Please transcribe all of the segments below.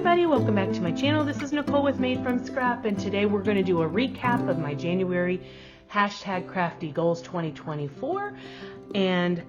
everybody, welcome back to my channel. This is Nicole with Made from Scrap, and today we're going to do a recap of my January hashtag Crafty Goals 2024 and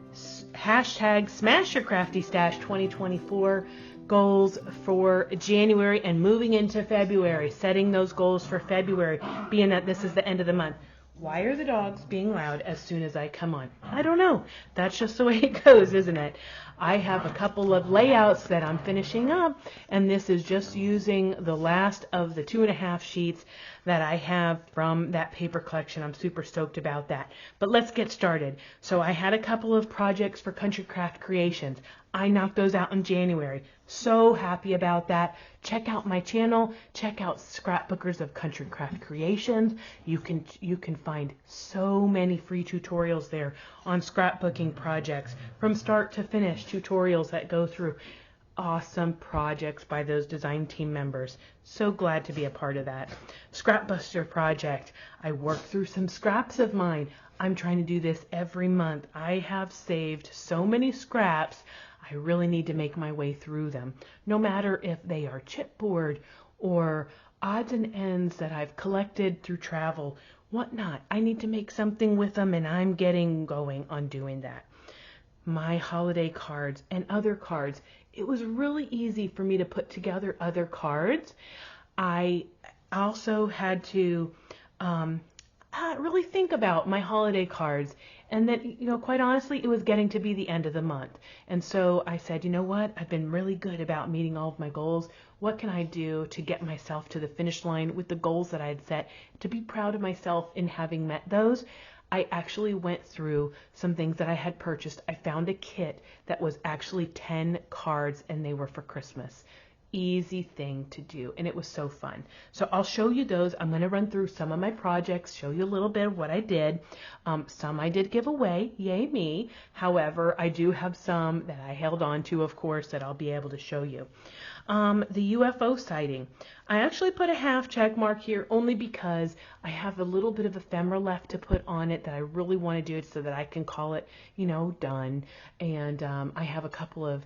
hashtag Smash Your Crafty Stash 2024 goals for January and moving into February, setting those goals for February, being that this is the end of the month. Why are the dogs being loud as soon as I come on? I don't know. That's just the way it goes, isn't it? I have a couple of layouts that I'm finishing up, and this is just using the last of the 2.5 sheets that I have from that paper collection. I'm super stoked about that. But let's get started. So I had a couple of projects for Country Craft Creations. I knocked those out in January. So happy about that. Check out my channel. Check out Scrapbookers of Country Craft Creations. You can find so many free tutorials there on scrapbooking projects from start to finish, tutorials that go through awesome projects by those design team members. So glad to be a part of that. Scrapbuster project. I worked through some scraps of mine. I'm trying to do this every month. I have saved so many scraps. I really need to make my way through them. No matter if they are chipboard or odds and ends that I've collected through travel, whatnot. I need to make something with them, and I'm getting going on doing that. My holiday cards and other cards. It was really easy for me to put together other cards. I also had to really think about my holiday cards, and then, quite honestly, it was getting to be the end of the month. And so I said, you know what? I've been really good about meeting all of my goals. What can I do to get myself to the finish line with the goals that I had set, to be proud of myself in having met those? I actually went through some things that I had purchased. I found a kit that was actually 10 cards, and they were for Christmas. Easy thing to do, and it was so fun. So I'll show you those. I'm going to run through some of my projects, show you a little bit of what I did. Some I did give away, yay me. However, I do have some that I held on to, of course, that I'll be able to show you. The UFO sighting. I actually put a half check mark here only because I have a little bit of ephemera left to put on it that I really want to do it so that I can call it, done. And I have a couple of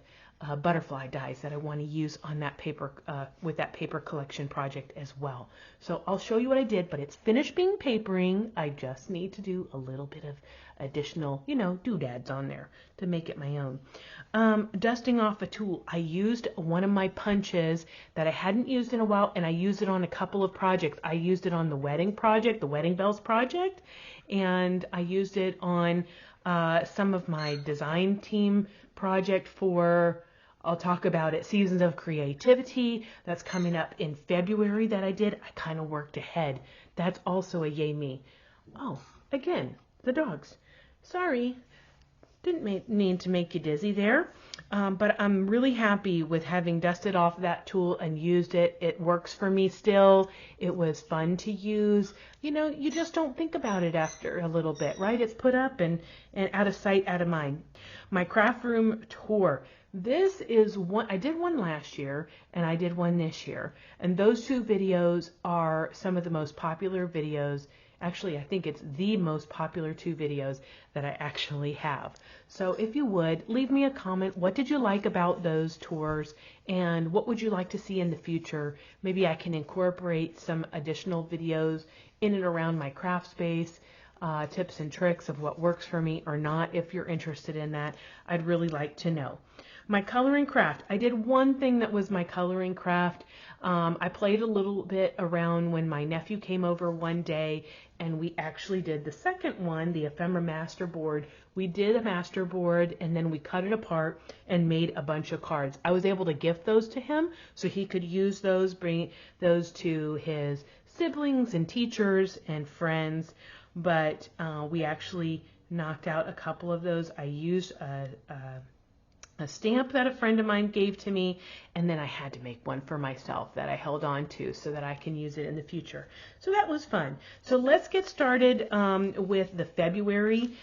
butterfly dies that I want to use on that paper with that paper collection project as well. So I'll show you what I did, but it's finished being papering. I just need to do a little bit of additional, doodads on there to make it my own. Dusting off a tool. I used one of my punches that I hadn't used in a while, and I used it on a couple of projects. I used it on the wedding project, the Wedding Bells project, and I used it on some of my design team project for, I'll talk about it, Seasons of Creativity. That's coming up in February that I did. I kind of worked ahead. That's also a yay me. Oh, again, the dogs. Sorry, didn't mean to make you dizzy there. But I'm really happy with having dusted off that tool and used it. It works for me still. It was fun to use. You just don't think about it after a little bit, right? It's put up and out of sight, out of mind. My craft room tour. This is one, I did one last year and I did one this year. And those two videos are some of the most popular videos. Actually, I think it's the most popular 2 videos that I actually have. So if you would, leave me a comment. What did you like about those tours, and what would you like to see in the future? Maybe I can incorporate some additional videos in and around my craft space, tips and tricks of what works for me or not. If you're interested in that, I'd really like to know. My coloring craft. I did one thing that was my coloring craft. I played a little bit around when my nephew came over one day, and we actually did the second one, the ephemera masterboard. We did a masterboard, and then we cut it apart and made a bunch of cards. I was able to gift those to him so he could use those, bring those to his siblings and teachers and friends. But we actually knocked out a couple of those. I used a stamp that a friend of mine gave to me, and then I had to make one for myself that I held on to so that I can use it in the future. So that was fun. So let's get started with the February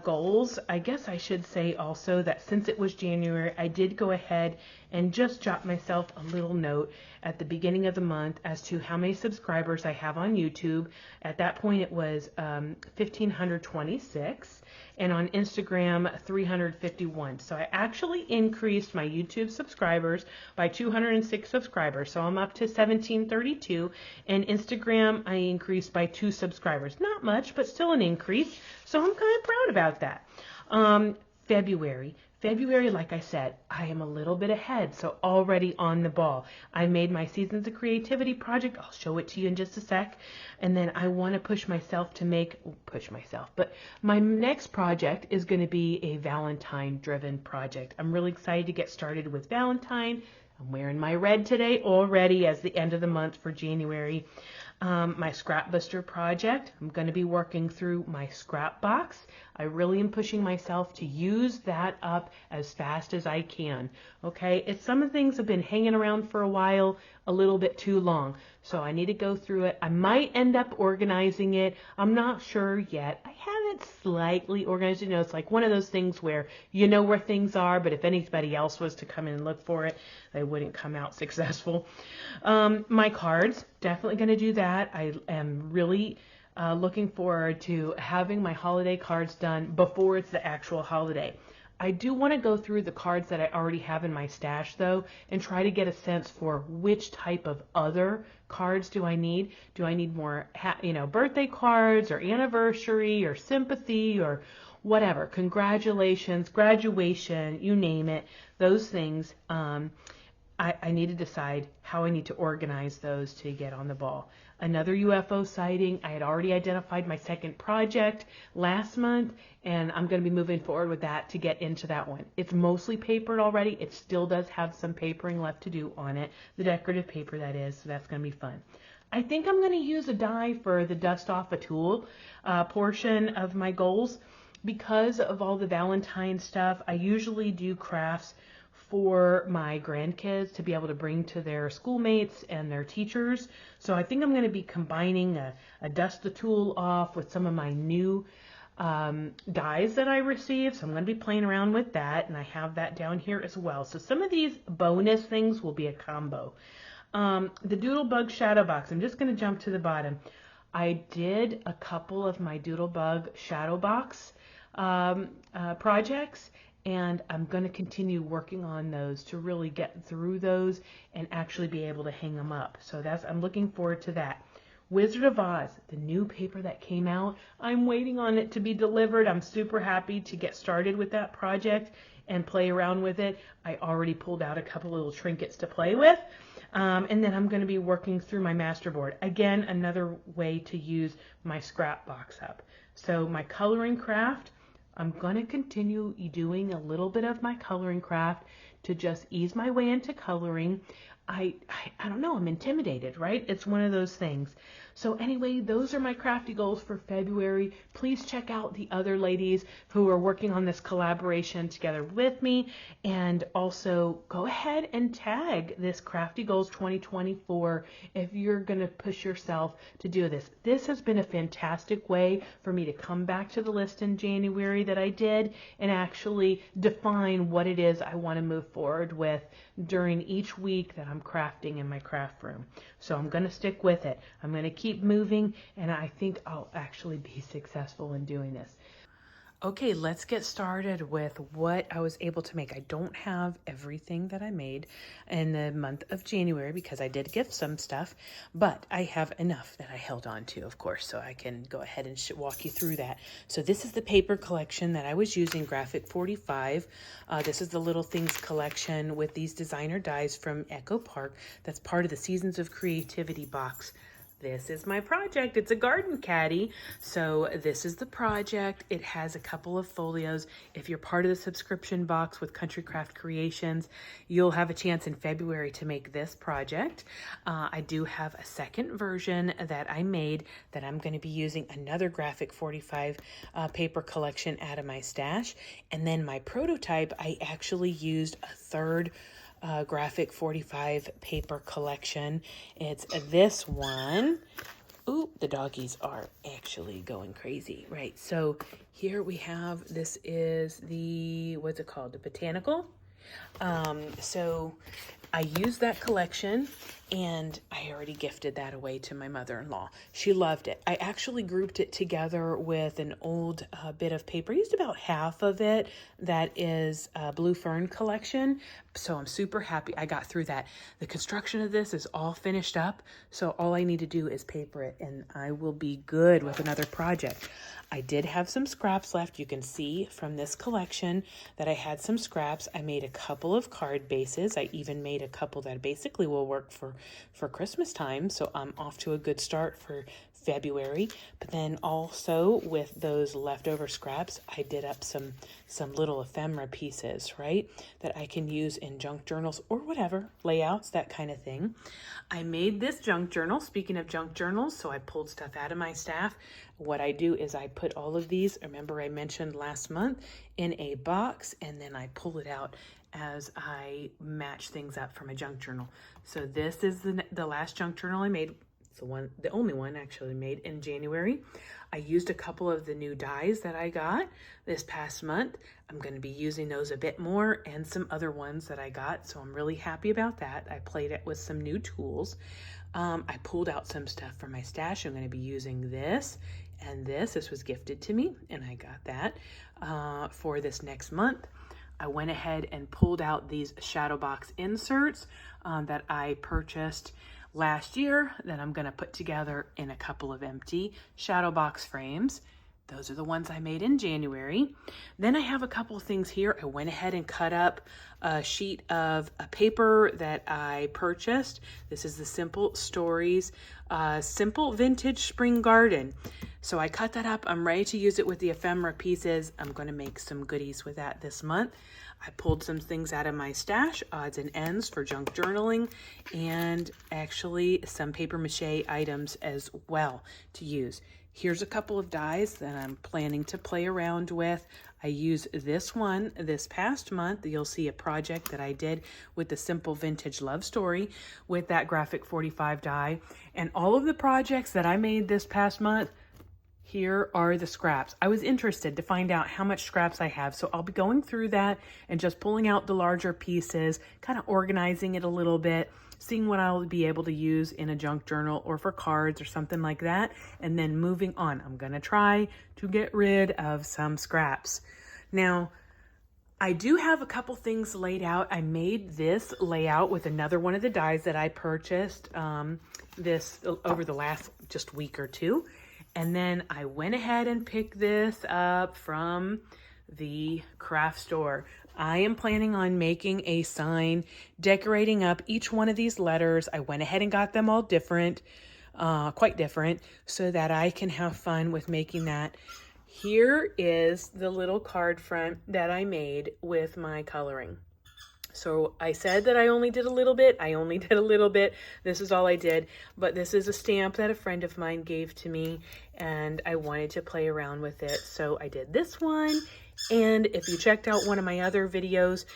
goals. I guess I should say also that since it was January, I did go ahead and just jot myself a little note at the beginning of the month as to how many subscribers I have on YouTube. At that point it was 1,526, and on Instagram 351. So I actually increased my YouTube subscribers by 206 subscribers. So I'm up to 1,732, and Instagram I increased by 2 subscribers. Not much, but still an increase. So I'm kind of proud about that. February, like I said, I am a little bit ahead, so already on the ball. I made my Seasons of Creativity project. I'll show it to you in just a sec. And then I want to push myself, but my next project is going to be a Valentine-driven project. I'm really excited to get started with Valentine. I'm wearing my red today already as the end of the month for January. My scrap buster project, I'm going to be working through my scrap box. I really am pushing myself to use that up as fast as I can. Okay, some of the things have been hanging around for a while, a little bit too long. So I need to go through it. I might end up organizing it. I'm not sure yet. I have it slightly organized. You know, it's like one of those things where you know where things are, but if anybody else was to come in and look for it, they wouldn't come out successful. My cards, definitely going to do that. I am really looking forward to having my holiday cards done before it's the actual holiday. I do want to go through the cards that I already have in my stash though, and try to get a sense for which type of other cards do I need. Do I need more, birthday cards or anniversary or sympathy or whatever, congratulations, graduation, you name it, those things. I need to decide how I need to organize those to get on the ball. Another UFO sighting. I had already identified my second project last month, and I'm going to be moving forward with that to get into that one. It's mostly papered already. It still does have some papering left to do on it, the decorative paper that is, so that's going to be fun. I think I'm going to use a die for the dust off a tool portion of my goals. Because of all the Valentine stuff, I usually do crafts for my grandkids to be able to bring to their schoolmates and their teachers. So I think I'm going to be combining a dust the tool off with some of my new dies that I received. So I'm going to be playing around with that, and I have that down here as well. So some of these bonus things will be a combo. The Doodlebug Shadow Box, I'm just going to jump to the bottom. I did a couple of my Doodlebug Shadow Box projects, and I'm going to continue working on those to really get through those and actually be able to hang them up. So I'm looking forward to that. Wizard of Oz, the new paper that came out, I'm waiting on it to be delivered. I'm super happy to get started with that project and play around with it. I already pulled out a couple little trinkets to play with. And then I'm going to be working through my masterboard. Again, another way to use my scrap box up. So my coloring craft, I'm going to continue doing a little bit of my coloring craft to just ease my way into coloring. I don't know, I'm intimidated, right? It's one of those things. So anyway, those are my crafty goals for February. Please check out the other ladies who are working on this collaboration together with me, and also go ahead and tag this Crafty Goals 2024 if you're going to push yourself to do this. This has been a fantastic way for me to come back to the list in January that I did and actually define what it is I want to move forward with during each week that I'm crafting in my craft room. So I'm going to stick with it. I'm going to keep moving, and I think I'll actually be successful in doing this. Okay, let's get started with what I was able to make. I don't have everything that I made in the month of January because I did gift some stuff, but I have enough that I held on to, of course, so I can go ahead and walk you through that. So this is the paper collection that I was using, Graphic 45. This is the Little Things collection with these designer dies from Echo Park. That's part of the Seasons of Creativity box. This is my project. It's a garden caddy. So this is the project. It has a couple of folios. If you're part of the subscription box with Country Craft Creations, you'll have a chance in February to make this project. I do have a second version that I made that I'm going to be using another Graphic 45 paper collection out of my stash. And then my prototype, I actually used a third Graphic 45 paper collection. It's this one. Ooh, the doggies are actually going crazy, right? So here we have, this is the, what's it called? The Botanical. So I used that collection, and I already gifted that away to my mother-in-law. She loved it. I actually grouped it together with an old bit of paper. I used about half of it. That is a Blue Fern collection. So I'm super happy I got through that. The construction of this is all finished up. So all I need to do is paper it, and I will be good with another project. I did have some scraps left. You can see from this collection that I had some scraps. I made a couple of card bases. I even made a couple that basically will work for Christmas time. So I'm off to a good start for February. But then also with those leftover scraps, I did up some little ephemera pieces, right? That I can use in junk journals or whatever, layouts, that kind of thing. I made this junk journal, speaking of junk journals, so I pulled stuff out of my staff. What I do is I put all of these, remember I mentioned last month, in a box, and then I pull it out as I match things up from a junk journal. So this is the last junk journal I made. It's the only one actually made in January. I used a couple of the new dies that I got this past month. I'm going to be using those a bit more, and some other ones that I got. So I'm really happy about that. I played it with some new tools. I pulled out some stuff from my stash. I'm going to be using this and this. This was gifted to me, and I got that for this next month. I went ahead and pulled out these shadow box inserts that I purchased last year that I'm going to put together in a couple of empty shadow box frames. Those are the ones I made in January. Then I have a couple of things here. I went ahead and cut up a sheet of a paper that I purchased. This is the Simple Stories Simple Vintage Spring Garden. So I cut that up. I'm ready to use it with the ephemera pieces. I'm going to make some goodies with that this month. I pulled some things out of my stash, odds and ends for junk journaling, and actually some paper mache items as well to use. Here's a couple of dies that I'm planning to play around with. I used this one this past month. You'll see a project that I did with the Simple Vintage Love Story with that graphic 45 die. And all of the projects that I made this past month, here are the scraps. I was interested to find out how much scraps I have, so I'll be going through that and just pulling out the larger pieces, kind of organizing it a little bit, seeing what I'll be able to use in a junk journal or for cards or something like that, and then moving on. I'm gonna try to get rid of some scraps. Now, I do have a couple things laid out. I made this layout with another one of the dies that I purchased this over the last just week or two. And then I went ahead and picked this up from the craft store. I am planning on making a sign, decorating up each one of these letters. I went ahead and got them all different, quite different, so that I can have fun with making that. Here is the little card front that I made with my coloring. So I said that I only did a little bit. I only did a little bit. This is all I did. But this is a stamp that a friend of mine gave to me, and I wanted to play around with it. So I did this one. And if you checked out one of my other videos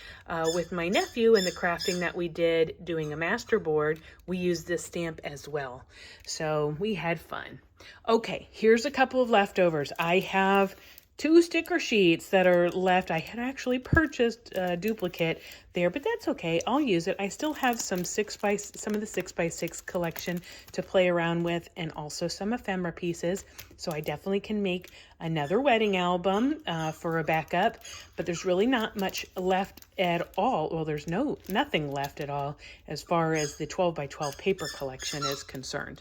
with my nephew and the crafting that we did doing a masterboard, we used this stamp as well. So we had fun. Okay, here's a couple of leftovers. I have 2 sticker sheets that are left. I had actually purchased a duplicate there, but that's okay. I'll use it. I still have some of the 6x6 collection to play around with, and also some ephemera pieces. So I definitely can make another wedding album for a backup, but there's really not much left at all. Well, there's nothing left at all as far as the 12x12 paper collection is concerned.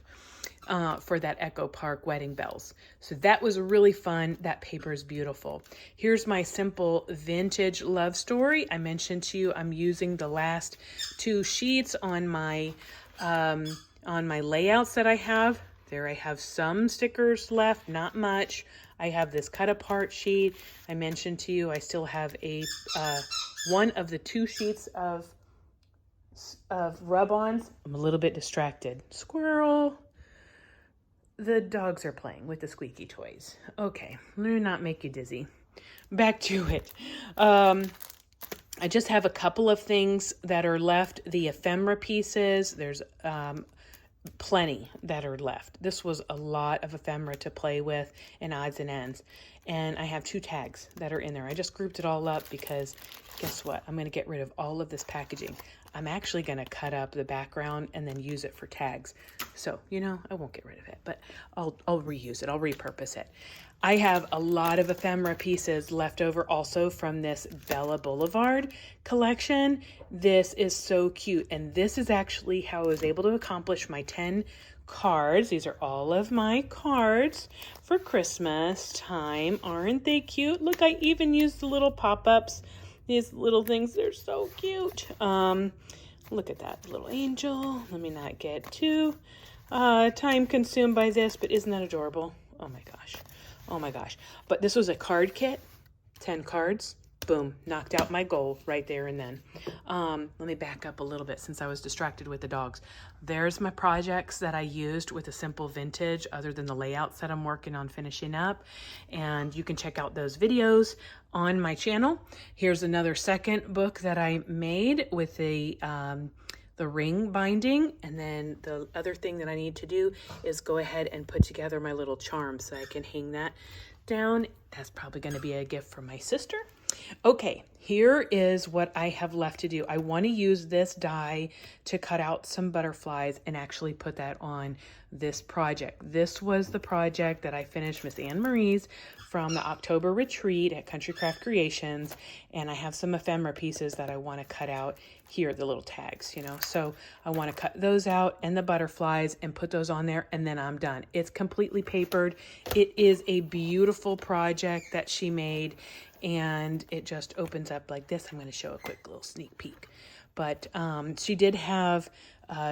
For that Echo Park wedding bells. So that was really fun. That paper is beautiful. Here's my Simple Vintage Love Story. I mentioned to you I'm using the last 2 sheets on my layouts that I have. There I have some stickers left, not much. I have this cut apart sheet. I mentioned to you I still have a one of the 2 sheets of rub-ons. I'm a little bit distracted. Squirrel. The dogs are playing with the squeaky toys. Okay, let me not make you dizzy. Back to it. I just have a couple of things that are left. The ephemera pieces. There's plenty that are left. This was a lot of ephemera to play with and odds and ends. And I have 2 tags that are in there. I just grouped it all up because guess what? I'm going to get rid of all of this packaging. I'm actually going to cut up the background and then use it for tags. So, you know, I won't get rid of it, but I'll reuse it. I'll repurpose it. I have a lot of ephemera pieces left over also from this Bella Boulevard collection. This is so cute. And this is actually how I was able to accomplish my 10 cards. These are all of my cards for Christmas time. Aren't they cute? Look, I even used the little pop-ups. These little things, they're so cute. Look at that little angel. Let me not get too time consumed by this, but isn't that adorable? Oh my gosh. Oh my gosh. But this was a card kit, 10 cards. Boom, knocked out my goal right there and then. Let me back up a little bit since I was distracted with the dogs. There's my projects that I used with a simple vintage other than the layouts that I'm working on finishing up. And you can check out those videos on my channel. Here's another second book that I made with the ring binding. And then the other thing that I need to do is go ahead and put together my little charm so I can hang that down. That's probably going to be a gift from my sister. Okay, here is what I have left to do. I want to use this die to cut out some butterflies and actually put that on this project. This was the project that I finished Miss Anne Marie's from the October retreat at Country Craft Creations, and I have some ephemera pieces that I want to cut out here, the little tags, you know. So I want to cut those out and the butterflies and put those on there, and then I'm done. It's completely papered. It is a beautiful project that she made, and it just opens up like this. I'm going to show a quick little sneak peek. But she did have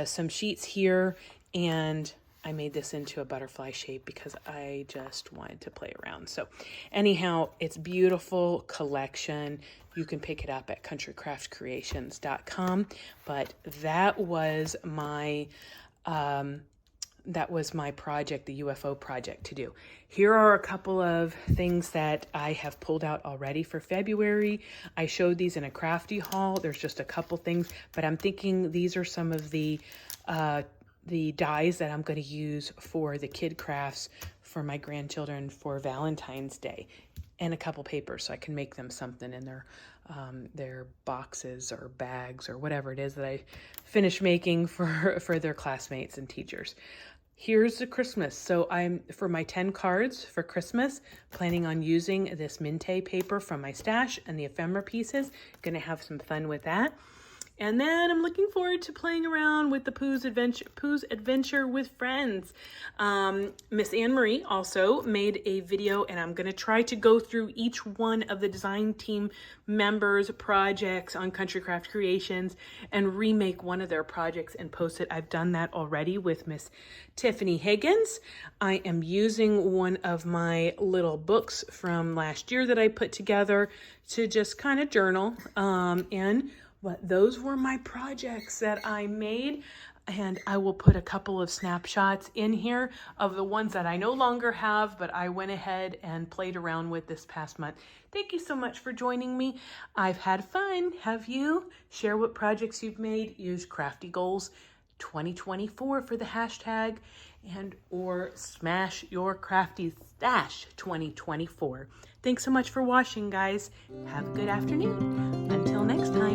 some sheets here, and I made this into a butterfly shape because I just wanted to play around. So anyhow, it's beautiful collection. You can pick it up at countrycraftcreations.com. But that was my project, the UFO project to do. Here are a couple of things that I have pulled out already for February. I showed these in a crafty haul. There's just a couple things, but I'm thinking these are some of the dies that I'm going to use for the kid crafts for my grandchildren for Valentine's Day, and a couple papers so I can make them something in their boxes or bags or whatever it is that I finish making for their classmates and teachers. Here's the Christmas. So I'm, for my 10 cards for Christmas, planning on using this Minte paper from my stash and the ephemera pieces. Gonna have some fun with that. And then I'm looking forward to playing around with the Pooh's Adventure with Friends. Miss Anne Marie also made a video, and I'm going to try to go through each one of the design team members' projects on Country Craft Creations and remake one of their projects and post it. I've done that already with Miss Tiffany Higgins. I am using one of my little books from last year that I put together to just kind of journal but those were my projects that I made, and I will put a couple of snapshots in here of the ones that I no longer have, but I went ahead and played around with this past month. Thank you so much for joining me. I've had fun. Have you? Share what projects you've made. Use Crafty Goals 2024 for the hashtag, and or smash your crafty stash 2024. Thanks so much for watching, guys. Have a good afternoon. Until next time.